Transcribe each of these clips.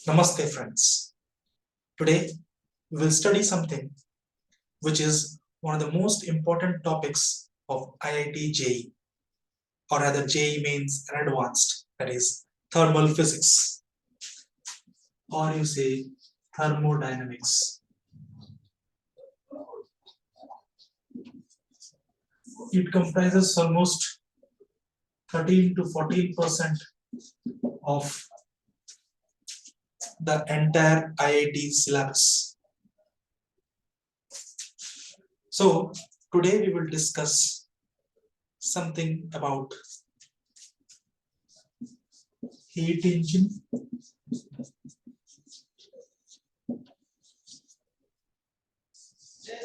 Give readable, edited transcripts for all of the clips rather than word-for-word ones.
Namaste friends. Today we will study something which is one of the most important topics of IIT JEE, or rather JEE Mains and Advanced, that is thermal physics, or you say thermodynamics. It comprises almost 13 to 14% of the entire IIT syllabus. So today we will discuss something about heat engine,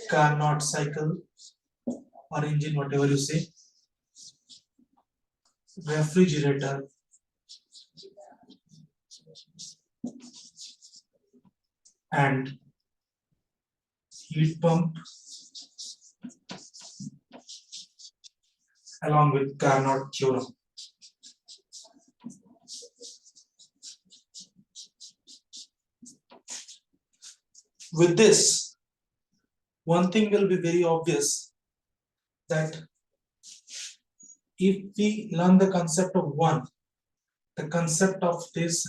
Carnot cycle or engine, whatever you say, refrigerator, and heat pump along with Carnot theorem. With this, one thing will be very obvious, that if we learn the concept of one, the concept of this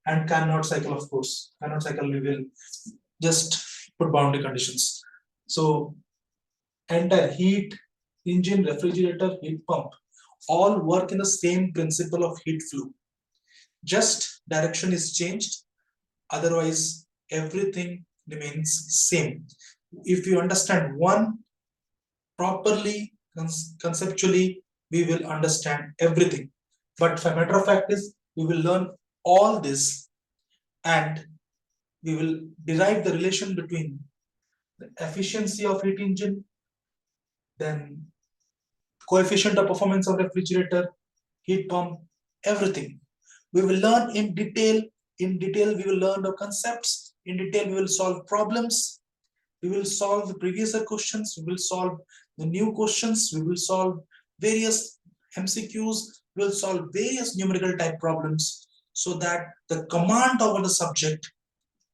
and Carnot cycle, of course, Carnot cycle we will just put boundary conditions. So entire heat engine, refrigerator, heat pump all work in the same principle of heat flow. Just direction is changed, otherwise everything remains same. If you understand one properly, conceptually, we will understand everything. But for matter of fact is, we will learn all this and we will derive the relation between the efficiency of heat engine, then coefficient of performance of refrigerator, heat pump, everything. We will learn in detail. In detail, we will learn the concepts. In detail, we will solve problems. We will solve the previous questions. We will solve the new questions. We will solve various MCQs. We will solve various numerical type problems, so that the command over the subject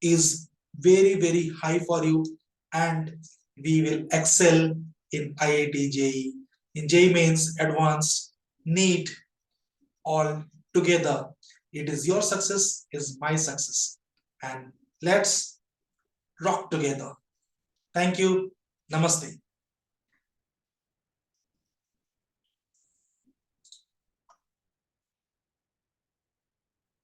is very, very high for you, and we will excel in IIT JEE, in JEE Mains, Advanced, NEET, all together. It is your success, is my success, and let's rock together. Thank you. Namaste.